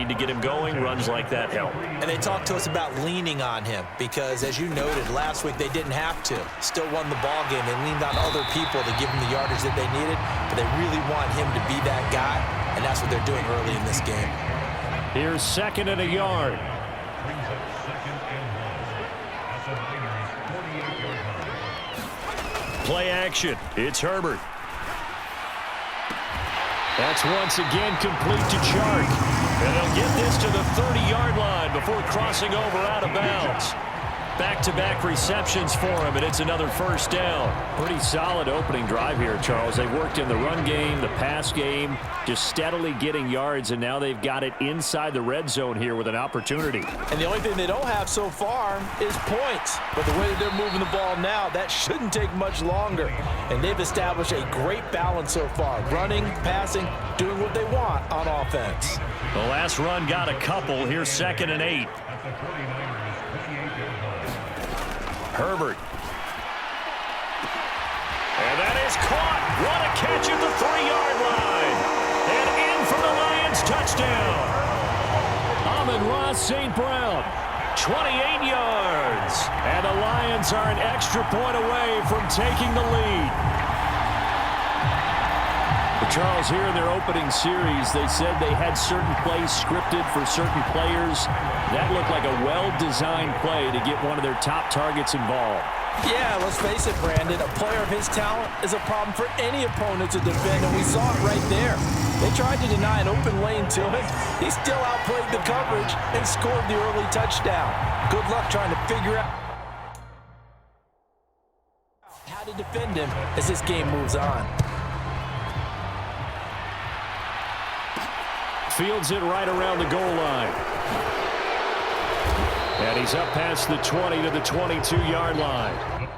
need to get him going. Runs like that help. And they talked to us about leaning on him because, as you noted, last week they didn't have to. Still won the ball game. They leaned on other people to give them the yardage that they needed, but they really want him to be that guy, and that's what they're doing early in this game. Here's 2nd and a yard. Play action. It's Herbert. That's once again complete to Chark. And they'll get this to the 30-yard line before crossing over out of bounds. Back-to-back receptions for him, and it's another first down. Pretty solid opening drive here, Charles. They've worked in the run game, the pass game, just steadily getting yards, and now they've got it inside the red zone here with an opportunity. And the only thing they don't have so far is points. But the way that they're moving the ball now, that shouldn't take much longer. And they've established a great balance so far. Running, passing, doing what they want on offense. The last run got a couple. Here's 2nd and 8. Herbert. And that is caught. What a catch at the 3-yard line. And in for the Lions touchdown. Amon-Ra St. Brown, 28 yards. And the Lions are an extra point away from taking the lead. Charles, here in their opening series, they said they had certain plays scripted for certain players. That looked like a well-designed play to get one of their top targets involved. Yeah, let's face it, Brandon. A player of his talent is a problem for any opponent to defend, and we saw it right there. They tried to deny an open lane to him. He still outplayed the coverage and scored the early touchdown. Good luck trying to figure out how to defend him as this game moves on. Fields it right around the goal line. And he's up past the 20 to the 22-yard line.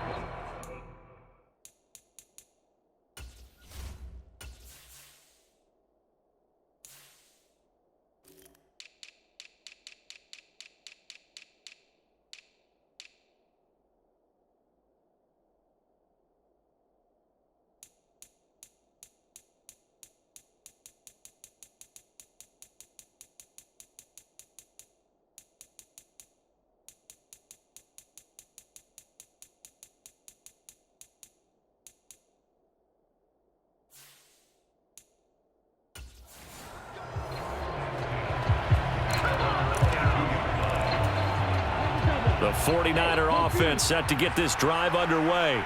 The 49er offense set to get this drive underway.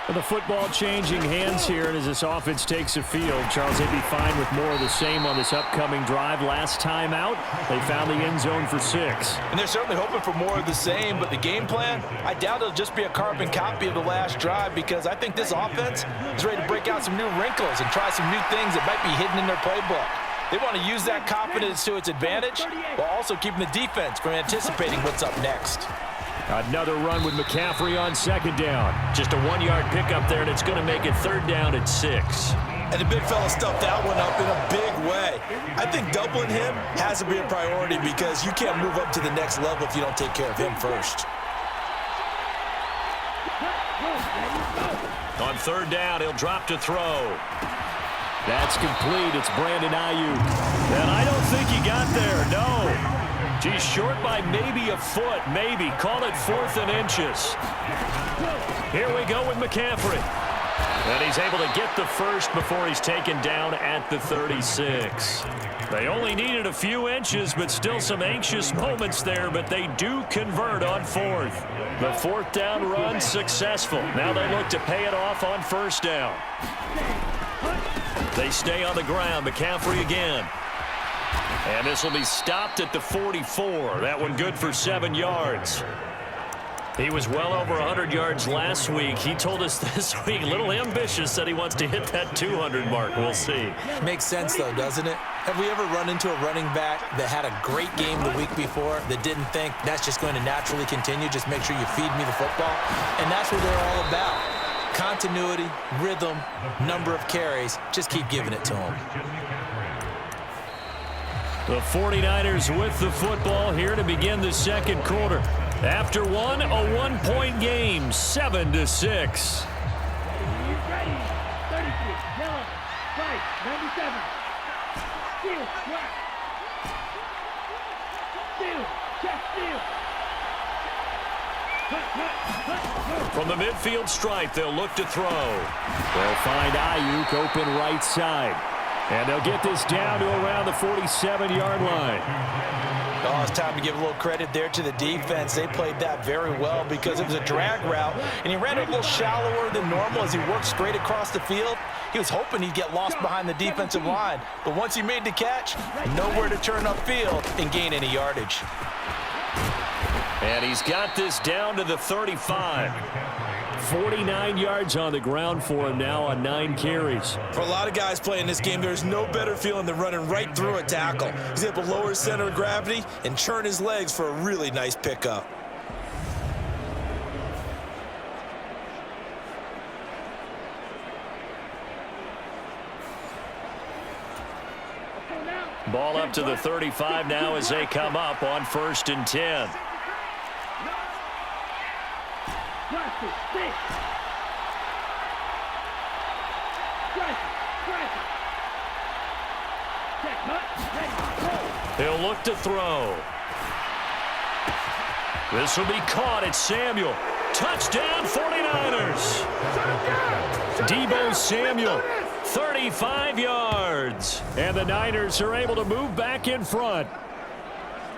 And the football changing hands here, and as this offense takes the field, Charles, they'd be fine with more of the same on this upcoming drive. Last time out, they found the end zone for 6. And they're certainly hoping for more of the same, but the game plan, I doubt it'll just be a carbon copy of the last drive, because I think this offense is ready to break out some new wrinkles and try some new things that might be hidden in their playbook. They want to use that confidence to its advantage while also keeping the defense from anticipating what's up next. Another run with McCaffrey on 2nd down. Just a 1-yard pickup there, and it's going to make it 3rd down at 6. And the big fella stuffed that one up in a big way. I think doubling him has to be a priority because you can't move up to the next level if you don't take care of him first. On 3rd down, he'll drop to throw. That's complete. It's Brandon Ayuk. And I don't think he got there, no. He's short by maybe a foot, maybe. Call it 4th and inches. Here we go with McCaffrey. And he's able to get the first before he's taken down at the 36. They only needed a few inches, but still some anxious moments there, but they do convert on 4th. The 4th down run successful. Now they look to pay it off on 1st down. They stay on the ground. McCaffrey again. And this will be stopped at the 44. That one good for 7 yards. He was well over 100 yards last week. He told us this week, a little ambitious, that he wants to hit that 200 mark. We'll see. Makes sense, though, doesn't it? Have we ever run into a running back that had a great game the week before that didn't think that's just going to naturally continue? Just make sure you feed me the football. And that's what they're all about. Continuity, rhythm, number of carries. Just keep giving it to them. The 49ers with the football here to begin the 2nd quarter. After one, a 1-point game, 7-6. 33, yellow, right, 97. Steal, right. From the midfield stripe, they'll look to throw. They'll find Ayuk open right side. And they'll get this down to around the 47-yard line. Oh, it's time to give a little credit there to the defense. They played that very well because it was a drag route, and he ran it a little shallower than normal as he worked straight across the field. He was hoping he'd get lost behind the defensive line, but once he made the catch, nowhere to turn upfield and gain any yardage. And he's got this down to the 35. 49 yards on the ground for him now on 9 carries. For a lot of guys playing this game, there's no better feeling than running right through a tackle. He's able to lower his center of gravity and churn his legs for a really nice pickup. Ball up to the 35 now as they come up on 1st and 10. He'll look to throw. This will be caught at Samuel. Touchdown 49ers. Deebo Samuel, 35 yards. And the Niners are able to move back in front.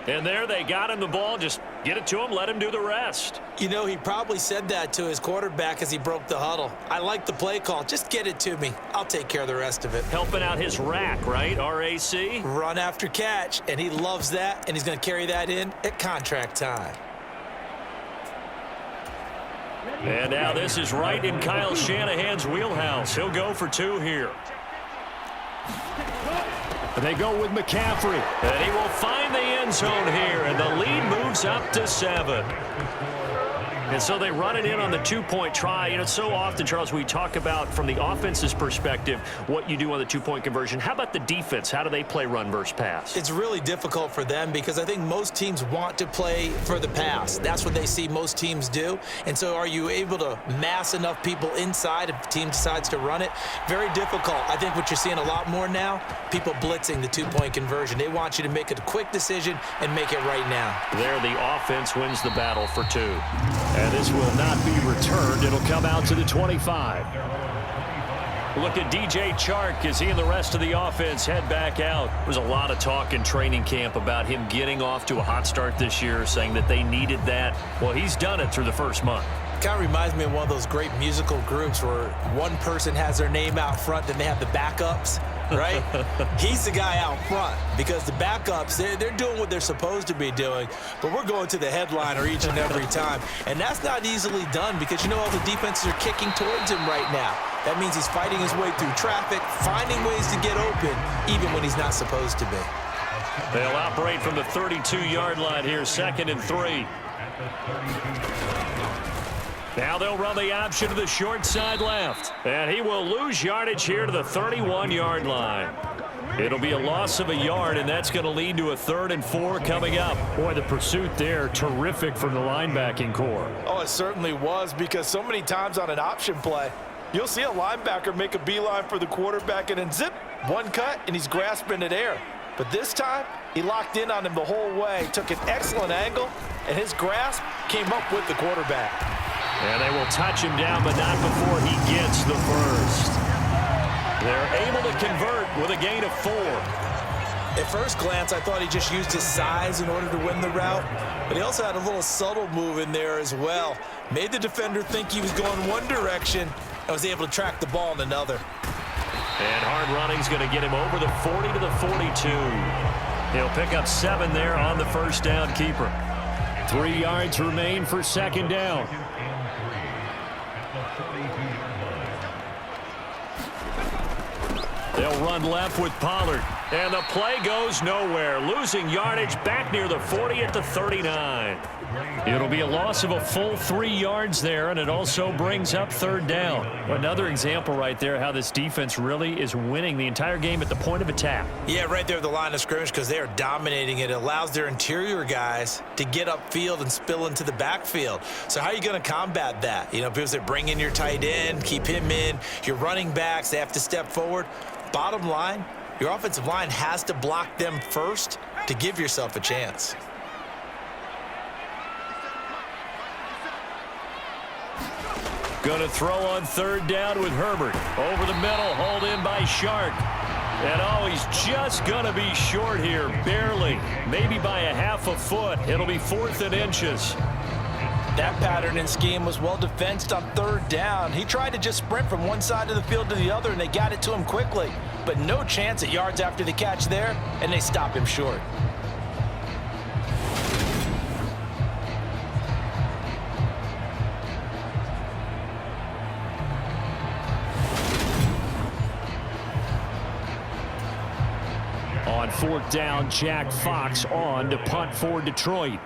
And there they got him the ball. Just get it to him, let him do the rest. You know, he probably said that to his quarterback as he broke the huddle. I like the play call. Just get it to me. I'll take care of the rest of it. Helping out his rack, right? RAC? Run after catch, and he loves that, and he's going to carry that in at contract time. And now this is right in Kyle Shanahan's wheelhouse. He'll go for 2 here. They go with McCaffrey, and he will find the end zone here, and the lead moves up to 7. And so they run it in on the 2-point try. You know, so often, Charles, we talk about from the offense's perspective what you do on the 2-point conversion. How about the defense? How do they play run versus pass? It's really difficult for them because I think most teams want to play for the pass. That's what they see most teams do. And so are you able to mass enough people inside if the team decides to run it? Very difficult. I think what you're seeing a lot more now, people blitzing the 2-point conversion. They want you to make a quick decision and make it right now. There, the offense wins the battle for 2. And this will not be returned. It'll come out to the 25. Look at DJ Chark as he and the rest of the offense head back out. There's a lot of talk in training camp about him getting off to a hot start this year, saying that they needed that. Well, he's done it through the first month. Kind of reminds me of one of those great musical groups where one person has their name out front, then they have the backups, right? He's the guy out front because the backups, they're doing what they're supposed to be doing, but we're going to the headliner each and every time. And that's not easily done because, you know, all the defenses are kicking towards him right now. That means he's fighting his way through traffic, finding ways to get open, even when he's not supposed to be. They'll operate from the 32-yard line here, 2nd and 3. Now they'll run the option to the short side left. And he will lose yardage here to the 31-yard line. It'll be a loss of a yard, and that's going to lead to a 3rd and 4 coming up. Boy, the pursuit there, terrific from the linebacking core. Oh, it certainly was because so many times on an option play, you'll see a linebacker make a beeline for the quarterback and then zip, one cut, and he's grasping at air. But this time, he locked in on him the whole way, took an excellent angle, and his grasp came up with the quarterback. And they will touch him down, but not before he gets the first. They're able to convert with a gain of 4. At first glance, I thought he just used his size in order to win the route, but he also had a little subtle move in there as well. Made the defender think he was going one direction and was able to track the ball in another. And hard running's going to get him over the 40 to the 42. He'll pick up 7 there on the first down keeper. 3 yards remain for 2nd down. They'll run left with Pollard. And the play goes nowhere. Losing yardage back near the 40 at the 39. It'll be a loss of a full 3 yards there, and it also brings up 3rd down. Another example right there how this defense really is winning the entire game at the point of attack. Yeah, right there at the line of scrimmage because they are dominating it. It allows their interior guys to get upfield and spill into the backfield. So how are you going to combat that? You know, people say bring in your tight end, keep him in. Your running backs, they have to step forward. Bottom line, your offensive line has to block them first to give yourself a chance. Going to throw on third down with Herbert. Over the middle, hauled in by Shark. And oh, he's just going to be short here, barely. Maybe by a half a foot. It'll be 4th and inches. That pattern and scheme was well defensed on third down. He tried to just sprint from one side of the field to the other, and they got it to him quickly. But no chance at yards after the catch there, and they stop him short. On 4th down, Jack Fox on to punt for Detroit.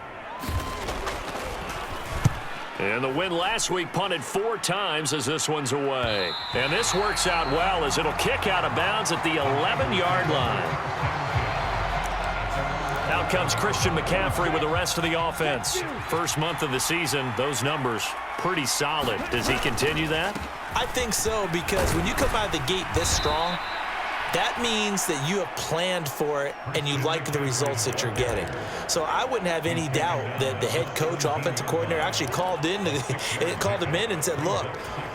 And the win last week punted 4 times as this one's away. And this works out well as it'll kick out of bounds at the 11-yard line. Out comes Christian McCaffrey with the rest of the offense. First month of the season, those numbers pretty solid. Does he continue that? I think so, because when you come out of the gate this strong, that means that you have planned for it and you like the results that you're getting. So I wouldn't have any doubt that the head coach, offensive coordinator actually called him in and said, look,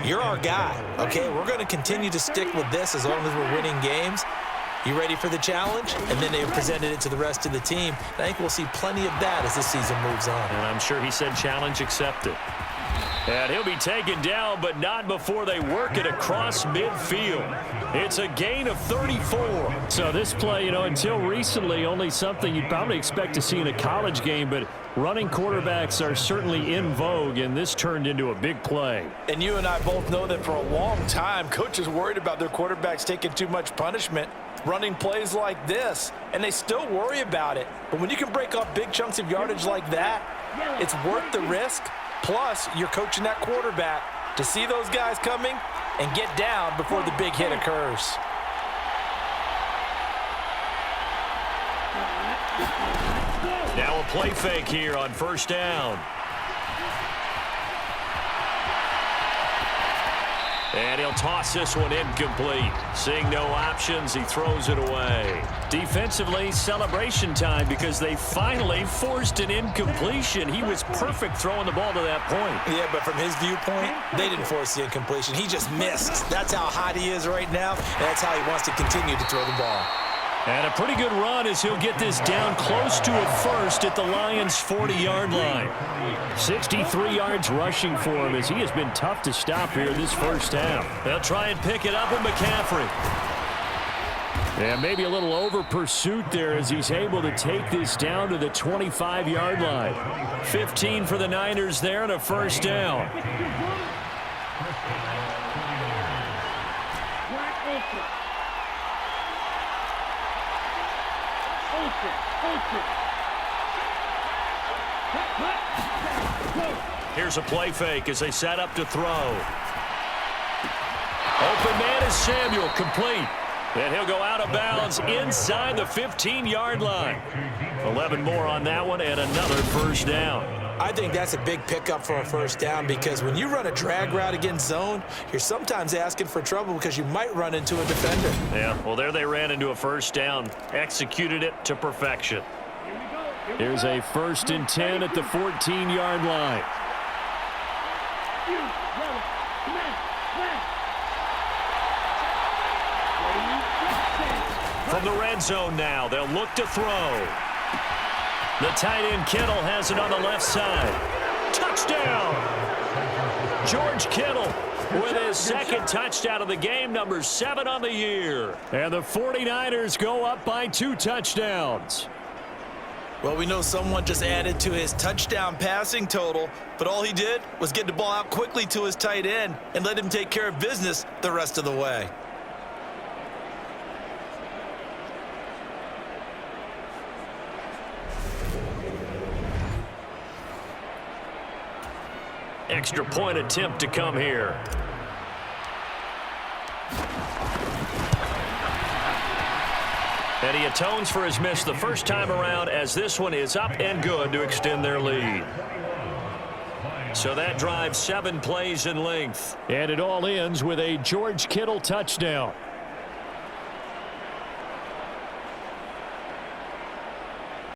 you're our guy, okay? We're going to continue to stick with this as long as we're winning games. You ready for the challenge? And then they presented it to the rest of the team. And I think we'll see plenty of that as this season moves on. And I'm sure he said challenge accepted. And he'll be taken down, but not before they work it across midfield. It's a gain of 34. So this play, until recently, only something you'd probably expect to see in a college game, but running quarterbacks are certainly in vogue, and this turned into a big play. And you and I both know that for a long time, coaches worried about their quarterbacks taking too much punishment, running plays like this, and they still worry about it. But when you can break up big chunks of yardage like that, it's worth the risk. Plus, you're coaching that quarterback to see those guys coming and get down before the big hit occurs. Now a play fake here on first down. And he'll toss this one incomplete. Seeing no options, he throws it away. Defensively, celebration time because they finally forced an incompletion. He was perfect throwing the ball to that point. Yeah, but from his viewpoint, they didn't force the incompletion. He just missed. That's how hot he is right now, and that's how he wants to continue to throw the ball. And a pretty good run as he'll get this down close to a first at the Lions' 40-yard line. 63 yards rushing for him as he has been tough to stop here this first half. They'll try and pick it up with McCaffrey. And maybe a little over pursuit there as he's able to take this down to the 25-yard line. 15 for the Niners there and a first down. Here's a play fake as they set up to throw. Open man is Samuel, complete. And he'll go out of bounds inside the 15-yard line. 11 more on that one and another first down. I think that's a big pickup for a first down because when you run a drag route against zone, you're sometimes asking for trouble because you might run into a defender. Yeah, well, there they ran into a first down, executed it to perfection. Here's a 1st and 10 at the 14-yard line. From the red zone now, they'll look to throw. The tight end Kittle has it on the left side. Touchdown! George Kittle with his second touchdown of the game, number 7 on the year. And the 49ers go up by 2 touchdowns. Well, we know someone just added to his touchdown passing total, but all he did was get the ball out quickly to his tight end and let him take care of business the rest of the way. Extra point attempt to come here. And he atones for his miss the first time around as this one is up and good to extend their lead. So that drives 7 plays in length. And it all ends with a George Kittle touchdown.